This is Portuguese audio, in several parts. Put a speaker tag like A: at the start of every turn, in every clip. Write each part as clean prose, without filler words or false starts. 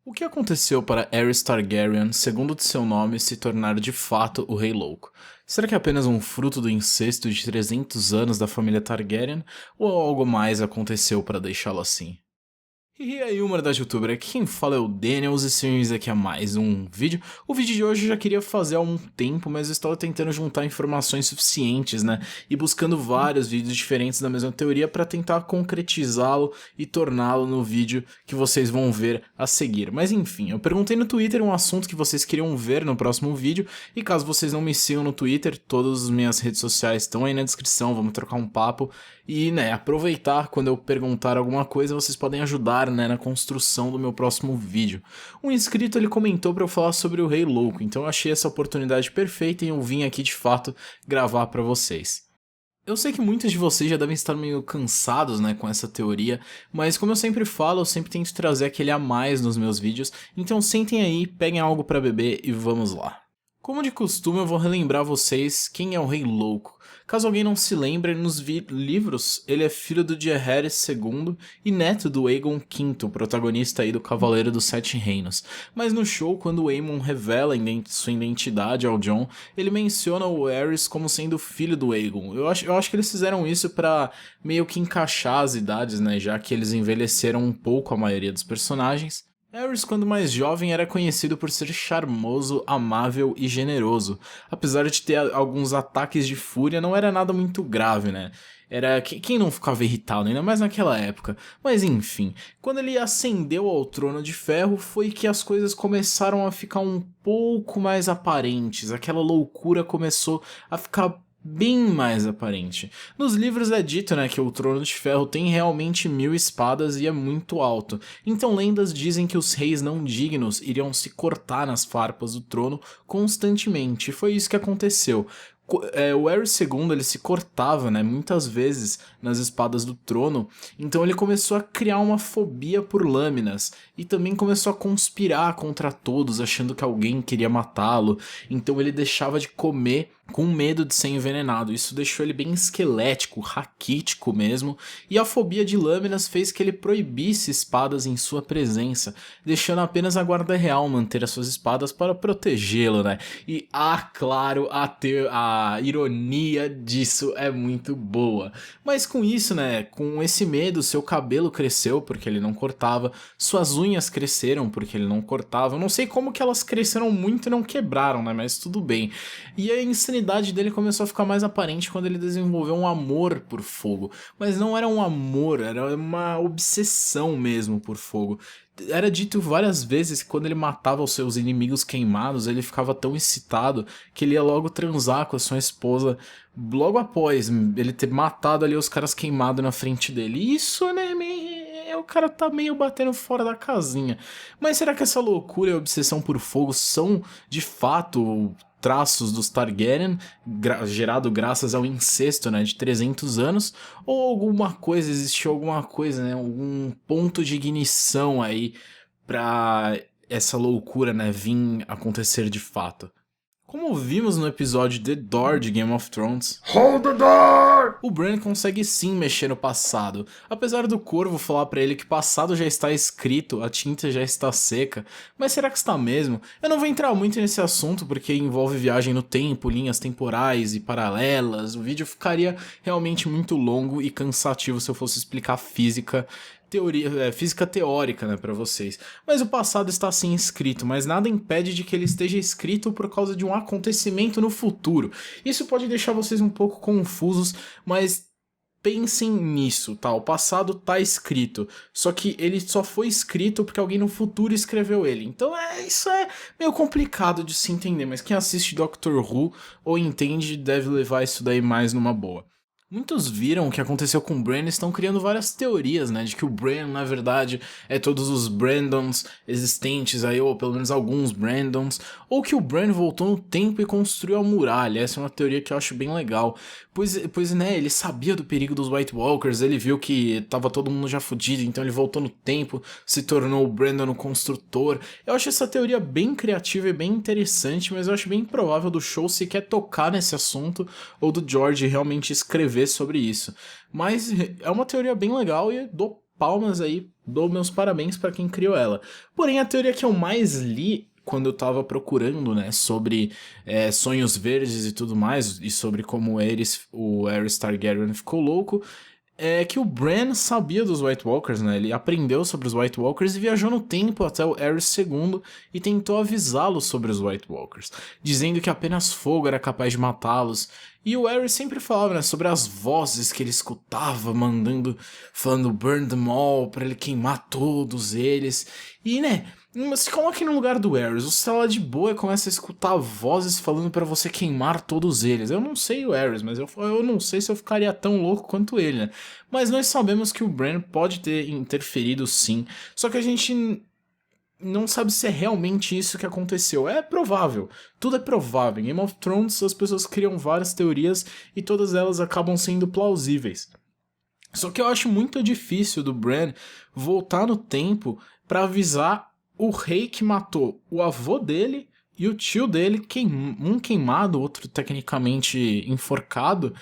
A: O que aconteceu para Aerys Targaryen, segundo de seu nome, se tornar de fato o Rei Louco? Será que é apenas um fruto do incesto de 300 anos da família Targaryen, ou algo mais aconteceu para deixá-lo assim? E aí, humanidade youtuber, aqui quem fala é o Daniels e sejam aqui a mais um vídeo. O vídeo de hoje eu já queria fazer há um tempo, mas eu estava tentando juntar informações suficientes, né? E buscando vários vídeos diferentes da mesma teoria para tentar concretizá-lo e torná-lo no vídeo que vocês vão ver a seguir. Mas enfim, eu perguntei no Twitter um assunto que vocês queriam ver no próximo vídeo, e caso vocês não me sigam no Twitter, todas as minhas redes sociais estão aí na descrição, vamos trocar um papo. E, né, aproveitar quando eu perguntar alguma coisa, vocês podem ajudar, né, na construção do meu próximo vídeo. Um inscrito, ele comentou para eu falar sobre o Rei Louco, então eu achei essa oportunidade perfeita e eu vim aqui, de fato, gravar para vocês. Eu sei que muitos de vocês já devem estar meio cansados, né, com essa teoria, mas como eu sempre falo, eu sempre tento trazer aquele a mais nos meus vídeos, então sentem aí, peguem algo para beber e vamos lá. Como de costume, eu vou relembrar vocês quem é o Rei Louco. Caso alguém não se lembre, nos livros ele é filho do Jaehaerys II e neto do Aegon V, protagonista aí do Cavaleiro dos Sete Reinos. Mas no show, quando o Aemon revela sua identidade ao Jon, ele menciona o Aerys como sendo filho do Aegon. Eu acho que eles fizeram isso pra meio que encaixar as idades, né, já que eles envelheceram um pouco a maioria dos personagens. Aerys, quando mais jovem, era conhecido por ser charmoso, amável e generoso. Apesar de ter alguns ataques de fúria, não era nada muito grave, né? Era quem não ficava irritado, ainda mais naquela época. Mas enfim, quando ele ascendeu ao Trono de Ferro, foi que as coisas começaram a ficar um pouco mais aparentes. Aquela loucura começou a ficar bem mais aparente. Nos livros é dito, né, que o Trono de Ferro tem realmente 1000 espadas e é muito alto. Então lendas dizem que os reis não dignos iriam se cortar nas farpas do trono constantemente. E foi isso que aconteceu. O Aerys II, ele se cortava, né, muitas vezes nas espadas do trono, então ele começou a criar uma fobia por lâminas e também começou a conspirar contra todos, achando que alguém queria matá-lo, então ele deixava de comer com medo de ser envenenado. Isso deixou ele bem esquelético, raquítico mesmo, e a fobia de lâminas fez que ele proibisse espadas em sua presença, deixando apenas a guarda real manter as suas espadas para protegê-lo, né? E claro, a ironia disso é muito boa. Mas com isso, né, com esse medo, seu cabelo cresceu porque ele não cortava, suas unhas cresceram porque ele não cortava. Eu não sei como que elas cresceram muito e não quebraram, né, mas tudo bem. E a insanidade dele começou a ficar mais aparente quando ele desenvolveu um amor por fogo. Mas não era um amor, era uma obsessão mesmo por fogo. Era dito várias vezes que quando ele matava os seus inimigos queimados, ele ficava tão excitado que ele ia logo transar com a sua esposa logo após ele ter matado ali os caras queimados na frente dele. E isso, né, o cara tá meio batendo fora da casinha. Mas será que essa loucura e obsessão por fogo são, de fato, traços dos Targaryen, gerado graças ao incesto, né, de 300 anos, ou existiu alguma coisa, né, algum ponto de ignição aí pra essa loucura, né, vir acontecer de fato? Como vimos no episódio The Door de Game of Thrones, Hold the door! O Bran consegue sim mexer no passado. Apesar do Corvo falar pra ele que o passado já está escrito, a tinta já está seca, mas será que está mesmo? Eu não vou entrar muito nesse assunto porque envolve viagem no tempo, linhas temporais e paralelas. O vídeo ficaria realmente muito longo e cansativo se eu fosse explicar física teórica, né, para vocês. Mas o passado está assim escrito, mas nada impede de que ele esteja escrito por causa de um acontecimento no futuro. Isso pode deixar vocês um pouco confusos, mas pensem nisso, tá? O passado tá escrito, só que ele só foi escrito porque alguém no futuro escreveu ele. Então isso é meio complicado de se entender, mas quem assiste Doctor Who ou entende deve levar isso daí mais numa boa. Muitos viram o que aconteceu com o Bran e estão criando várias teorias, né, de que o Bran, na verdade, é todos os Brandons existentes aí, ou pelo menos alguns Brandons, ou que o Bran voltou no tempo e construiu a muralha. Essa é uma teoria que eu acho bem legal, pois né, ele sabia do perigo dos White Walkers, ele viu que tava todo mundo já fudido, então ele voltou no tempo, se tornou o Brandon o construtor. Eu acho essa teoria bem criativa e bem interessante, mas eu acho bem improvável do show sequer tocar nesse assunto, ou do George realmente escrever sobre isso. Mas é uma teoria bem legal e dou palmas aí, dou meus parabéns para quem criou ela. Porém, a teoria que eu mais li quando eu tava procurando, né, sobre sonhos verdes e tudo mais, e sobre como o Aerys Targaryen ficou louco, é que o Bran sabia dos White Walkers, né? Ele aprendeu sobre os White Walkers e viajou no tempo até o Aerys II e tentou avisá-los sobre os White Walkers, dizendo que apenas fogo era capaz de matá-los. E o Aerys sempre falava, né, sobre as vozes que ele escutava, falando burn them all, pra ele queimar todos eles. E, né, se coloque no lugar do Aerys, você tá lá de boa e começa a escutar vozes falando pra você queimar todos eles. Eu não sei o Aerys, mas eu não sei se eu ficaria tão louco quanto ele, né? Mas nós sabemos que o Bran pode ter interferido sim, só que a gente não sabe se é realmente isso que aconteceu. É provável, tudo é provável. Em Game of Thrones as pessoas criam várias teorias e todas elas acabam sendo plausíveis. Só que eu acho muito difícil do Bran voltar no tempo pra avisar o rei que matou o avô dele e o tio dele, um queimado, outro tecnicamente enforcado,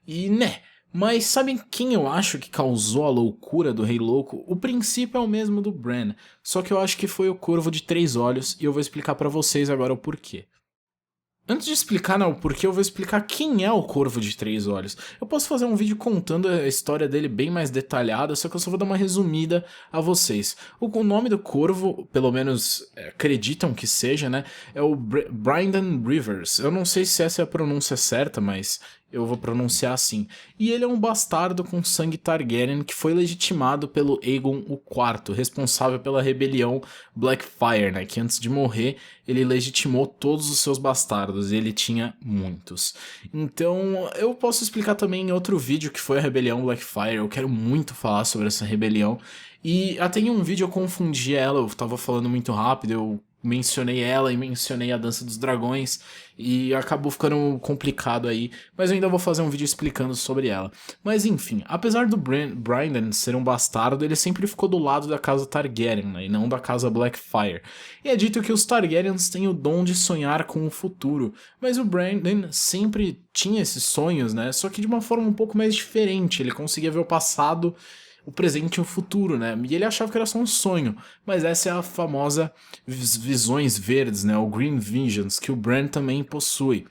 A: e né. Mas sabem quem eu acho que causou a loucura do Rei Louco? O princípio é o mesmo do Bran, só que eu acho que foi o Corvo de Três Olhos e eu vou explicar pra vocês agora o porquê. Antes de explicar o porquê, eu vou explicar quem é o Corvo de Três Olhos. Eu posso fazer um vídeo contando a história dele bem mais detalhada, só que eu só vou dar uma resumida a vocês. O nome do Corvo, pelo menos acreditam que seja, né, é o Brynden Rivers. Eu não sei se essa é a pronúncia certa, mas eu vou pronunciar assim. E ele é um bastardo com sangue Targaryen que foi legitimado pelo Aegon IV, responsável pela rebelião Blackfyre, né? Que antes de morrer, ele legitimou todos os seus bastardos, e ele tinha muitos. Então, eu posso explicar também em outro vídeo que foi a rebelião Blackfyre, eu quero muito falar sobre essa rebelião. E até em um vídeo eu confundi ela, eu tava falando muito rápido, eu mencionei ela e mencionei a Dança dos Dragões e acabou ficando complicado aí, mas eu ainda vou fazer um vídeo explicando sobre ela. Mas enfim, apesar do Brynden ser um bastardo, ele sempre ficou do lado da casa Targaryen, né, e não da casa Blackfyre. E é dito que os Targaryens têm o dom de sonhar com o futuro, mas o Brynden sempre tinha esses sonhos, né, só que de uma forma um pouco mais diferente, ele conseguia ver o passado, o presente e o futuro, né? E ele achava que era só um sonho, mas essa é a famosa visões verdes, né? O Green Visions, que o Bran também possui.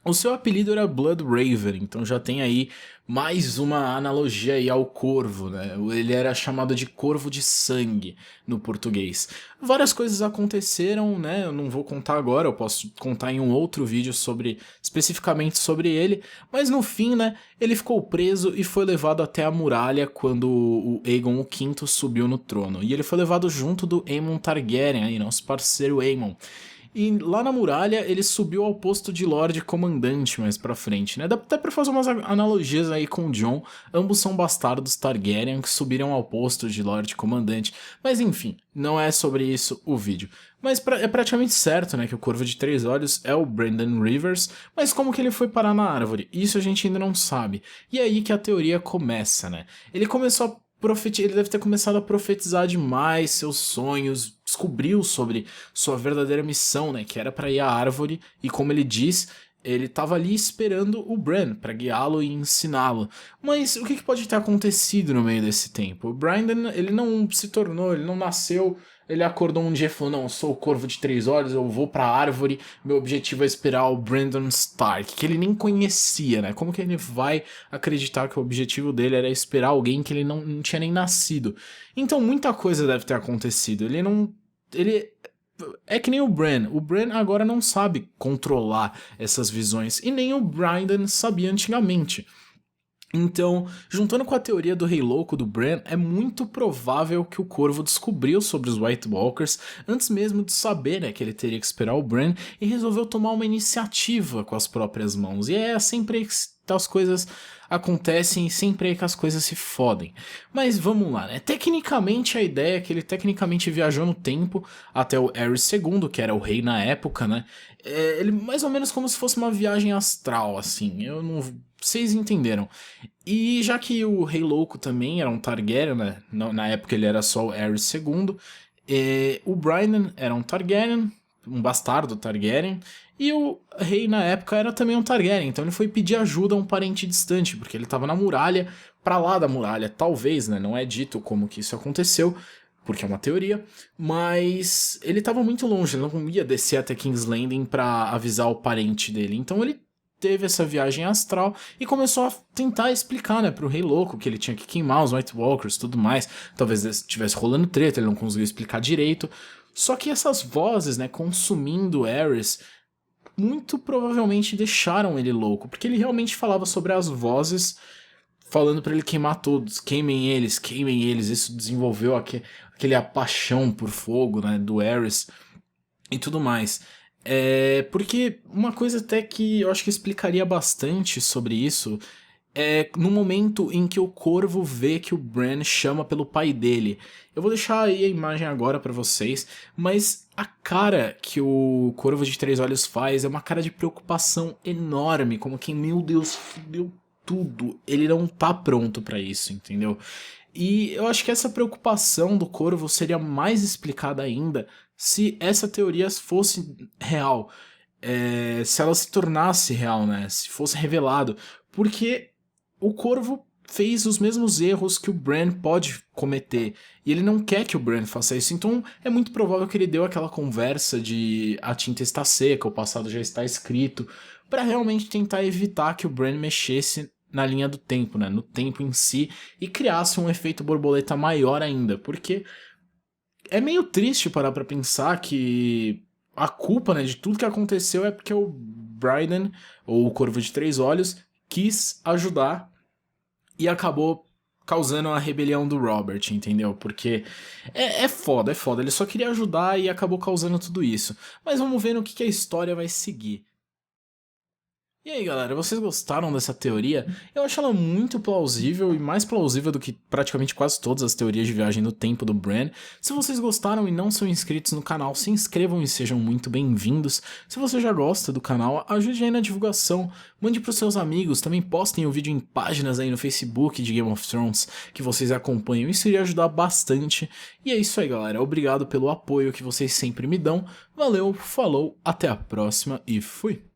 A: O seu apelido era Bloodraven, então já tem aí mais uma analogia aí ao corvo, né? Ele era chamado de corvo de sangue no português. Várias coisas aconteceram, né? Eu não vou contar agora, eu posso contar em um outro vídeo especificamente sobre ele, mas no fim, né, ele ficou preso e foi levado até a muralha quando o Aegon V subiu no trono. E ele foi levado junto do Aemon Targaryen, aí, nosso parceiro Aemon. E lá na muralha ele subiu ao posto de Lorde Comandante mais pra frente, né? Dá até pra fazer umas analogias aí com o Jon. Ambos são bastardos Targaryen que subiram ao posto de Lorde Comandante. Mas enfim, não é sobre isso o vídeo. Mas é praticamente certo, né, que o Corvo de Três Olhos é o Brynden Rivers, mas como que ele foi parar na árvore? Isso a gente ainda não sabe. E é aí que a teoria começa, né? Ele começou a ele deve ter começado a profetizar demais seus sonhos, descobriu sobre sua verdadeira missão, né, que era para ir à árvore, e como ele diz, ele estava ali esperando o Bran para guiá-lo e ensiná-lo. Mas o que pode ter acontecido no meio desse tempo? O Brynden, ele não se tornou, ele não nasceu, ele acordou um dia e falou, não, eu sou o Corvo de Três Olhos, eu vou pra árvore, meu objetivo é esperar o Brandon Stark, que ele nem conhecia, né? Como que ele vai acreditar que o objetivo dele era esperar alguém que ele não tinha nem nascido? Então muita coisa deve ter acontecido, ele é que nem o Bran agora não sabe controlar essas visões, e nem o Brynden sabia antigamente. Então, juntando com a teoria do Rei Louco do Bran, é muito provável que o Corvo descobriu sobre os White Walkers antes mesmo de saber, né, que ele teria que esperar o Bran, e resolveu tomar uma iniciativa com as próprias mãos. E é sempre que as coisas acontecem e sempre é que as coisas se fodem. Mas vamos lá, né? Tecnicamente a ideia é que ele tecnicamente viajou no tempo até o Aerys II, que era o rei na época, né? Ele mais ou menos como se fosse uma viagem astral, assim. Eu não... Vocês entenderam. E já que o Rei Louco também era um Targaryen, né? Na época ele era só o Aerys II. O Brynden era um Targaryen, um bastardo Targaryen. E o rei na época era também um Targaryen, então ele foi pedir ajuda a um parente distante, porque ele estava na muralha pra lá da muralha, talvez, né? Não é dito como que isso aconteceu, porque é uma teoria, mas ele estava muito longe, ele não ia descer até King's Landing para avisar o parente dele. Então ele teve essa viagem astral e começou a tentar explicar, né, pro Rei Louco que ele tinha que queimar os White Walkers e tudo mais. Talvez estivesse rolando treta, ele não conseguiu explicar direito. Só que essas vozes, né, consumindo Aerys, muito provavelmente deixaram ele louco, porque ele realmente falava sobre as vozes falando pra ele queimar todos, queimem eles. Isso desenvolveu aquele a paixão por fogo, né, do Aerys e tudo mais. Porque uma coisa até que eu acho que explicaria bastante sobre isso é no momento em que o Corvo vê que o Bran chama pelo pai dele. Eu vou deixar aí a imagem agora pra vocês, mas a cara que o Corvo de Três Olhos faz é uma cara de preocupação enorme, como quem, meu Deus, fudeu tudo. Ele não tá pronto pra isso, entendeu? E eu acho que essa preocupação do Corvo seria mais explicada ainda se essa teoria fosse real. Se ela se tornasse real, né? Se fosse revelado. Porque o Corvo fez os mesmos erros que o Bran pode cometer. E ele não quer que o Bran faça isso. Então é muito provável que ele deu aquela conversa de a tinta está seca, o passado já está escrito, para realmente tentar evitar que o Bran mexesse na linha do tempo, né? No tempo em si, e criasse um efeito borboleta maior ainda. Porque é meio triste parar pra pensar que a culpa, né, de tudo que aconteceu é porque o Bryden, ou o Corvo de Três Olhos, quis ajudar e acabou causando a rebelião do Robert, entendeu? Porque é foda, é foda. Ele só queria ajudar e acabou causando tudo isso. Mas vamos ver no que a história vai seguir. E aí, galera, vocês gostaram dessa teoria? Eu acho ela muito plausível e mais plausível do que praticamente quase todas as teorias de viagem no tempo do Bran. Se vocês gostaram e não são inscritos no canal, se inscrevam e sejam muito bem-vindos. Se você já gosta do canal, ajude aí na divulgação, mande pros seus amigos, também postem o vídeo em páginas aí no Facebook de Game of Thrones que vocês acompanham, isso iria ajudar bastante. E é isso aí, galera, obrigado pelo apoio que vocês sempre me dão. Valeu, falou, até a próxima e fui!